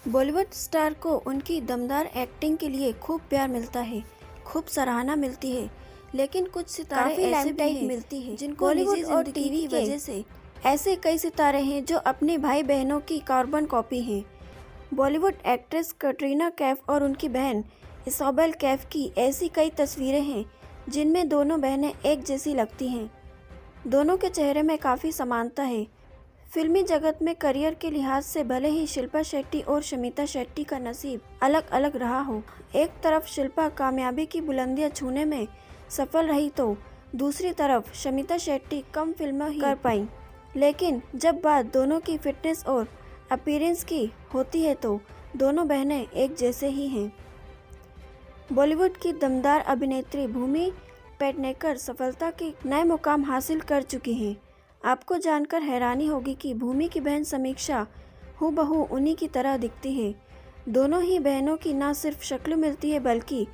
Bollywood star को उनकी दमदार एक्टिंग के लिए खूब प्यार मिलता है, खूब सराहना मिलती है, लेकिन कुछ सितारे ऐसे भी हैं मिलती है जिनको बॉलीवुड और टीवी की वजह से ऐसे कई सितारे हैं जो अपने भाई बहनों की कार्बन कॉपी हैं। बॉलीवुड एक्ट्रेस कैटरीना कैफ और उनकी बहन इसाबेल कैफ की ऐसी कई तस्वीरें हैं जिनमें दोनों बहनें एक जैसी लगती हैं। दोनों के चेहरे में काफ़ी समानता है। फिल्मी जगत में करियर के लिहाज से भले ही शिल्पा शेट्टी और शमिता शेट्टी का नसीब अलग अलग रहा हो, एक तरफ शिल्पा कामयाबी की बुलंदियां छूने में सफल रही तो दूसरी तरफ शमिता शेट्टी कम फिल्में ही कर पाई। लेकिन जब बात दोनों की फिटनेस और अपीयरेंस की होती है तो दोनों बहनें एक जैसे ही हैं। बॉलीवुड की दमदार अभिनेत्री भूमि पेडनेकर सफलता के नए मुकाम हासिल कर चुकी हैं। आपको जानकर हैरानी होगी कि भूमि की बहन समीक्षा हूबहू उन्हीं की तरह दिखती है। दोनों ही बहनों की न सिर्फ शक्ल मिलती है बल्कि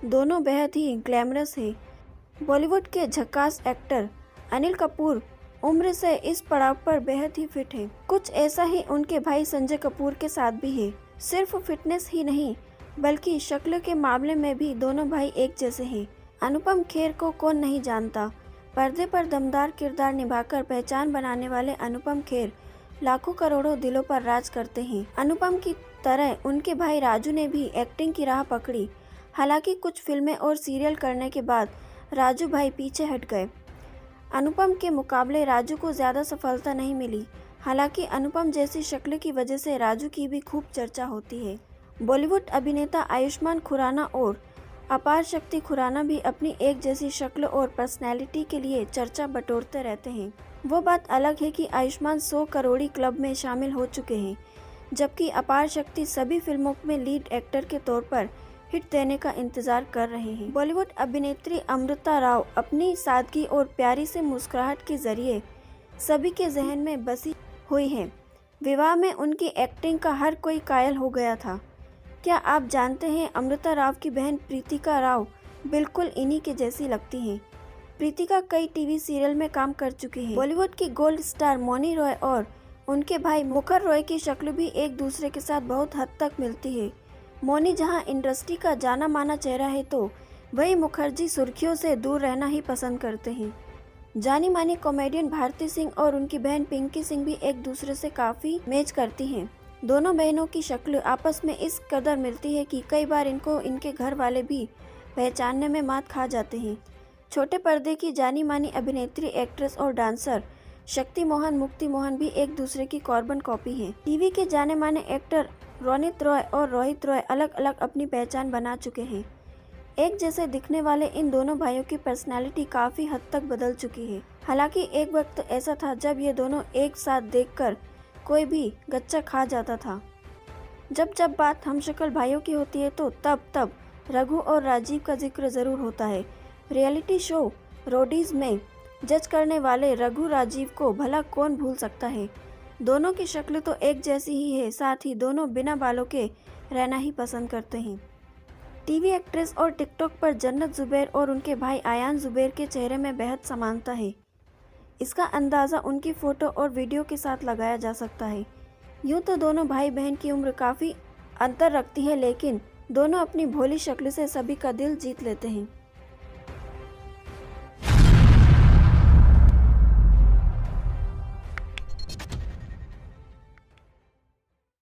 दोनों बेहद ही ग्लैमरस है। बॉलीवुड के झकास एक्टर अनिल कपूर उम्र से इस पड़ाव पर बेहद ही फिट है। कुछ ऐसा ही उनके भाई संजय कपूर के साथ भी है। सिर्फ फिटनेस ही नहीं बल्कि शक्ल के मामले में भी दोनों भाई एक जैसे हैं। अनुपम खेर को कौन नहीं जानता। पर्दे पर दमदार किरदार निभाकर पहचान बनाने वाले अनुपम खेर लाखों करोड़ों दिलों पर राज करते हैं। अनुपम की तरह उनके भाई राजू ने भी एक्टिंग की राह पकड़ी। हालांकि कुछ फिल्में और सीरियल करने के बाद राजू भाई पीछे हट गए। अनुपम के मुकाबले राजू को ज़्यादा सफलता नहीं मिली। हालांकि अनुपम जैसी शक्ल की वजह से राजू की भी खूब चर्चा होती है। बॉलीवुड अभिनेता आयुष्मान खुराना और अपार शक्ति खुराना भी अपनी एक जैसी शक्ल और पर्सनैलिटी के लिए चर्चा बटोरते रहते हैं। वो बात अलग है कि आयुष्मान 100 करोड़ी क्लब में शामिल हो चुके हैं, जबकि अपार शक्ति सभी फिल्मों में लीड एक्टर के तौर पर हिट देने का इंतजार कर रहे हैं। बॉलीवुड अभिनेत्री अमृता राव अपनी सादगी और प्यारी से मुस्कुराहट के जरिए सभी के जहन में बसी हुई हैं। विवाह में उनकी एक्टिंग का हर कोई कायल हो गया था। क्या आप जानते हैं अमृता राव की बहन प्रीतिका राव बिल्कुल इन्हीं के जैसी लगती हैं। प्रीतिका कई टीवी सीरियल में काम कर चुकी हैं। बॉलीवुड की गोल्ड स्टार मौनी रॉय और उनके भाई मुखर रॉय की शक्ल भी एक दूसरे के साथ बहुत हद तक मिलती है। मौनी जहां इंडस्ट्री का जाना माना चेहरा है तो वही मुखर्जी सुर्खियों से दूर रहना ही पसंद करते हैं। जानी मानी कॉमेडियन भारती सिंह और उनकी बहन पिंकी सिंह भी एक दूसरे से काफी मैच करती हैं। दोनों बहनों की शक्ल आपस में इस कदर मिलती है कि कई बार इनको इनके घर वाले भी पहचानने में मात खा जाते हैं। छोटे पर्दे की जानी मानी अभिनेत्री, एक्ट्रेस और डांसर शक्ति मोहन मुक्ति मोहन भी एक दूसरे की कार्बन कॉपी हैं। टीवी के जाने माने एक्टर रोनित रॉय और रोहित रॉय अलग अलग अपनी पहचान बना चुके हैं। एक जैसे दिखने वाले इन दोनों भाइयों की पर्सनालिटी काफी हद तक बदल चुकी है। हालांकि एक वक्त ऐसा था जब ये दोनों एक साथ देखकर कोई भी गच्चा खा जाता था। जब जब बात हमशक्ल भाइयों की होती है तो तब रघु और राजीव का जिक्र जरूर होता है। रियलिटी शो रोडीज में जज करने वाले रघु राजीव को भला कौन भूल सकता है। दोनों की शक्ल तो एक जैसी ही है, साथ ही दोनों बिना बालों के रहना ही पसंद करते हैं। टीवी एक्ट्रेस और टिकटॉक पर जन्नत जुबैर और उनके भाई आयान जुबैर के चेहरे में बेहद समानता है। इसका अंदाज़ा उनकी फ़ोटो और वीडियो के साथ लगाया जा सकता है। यूँ तो दोनों भाई बहन की उम्र काफ़ी अंतर रखती है, लेकिन दोनों अपनी भोली शक्ल से सभी का दिल जीत लेते हैं।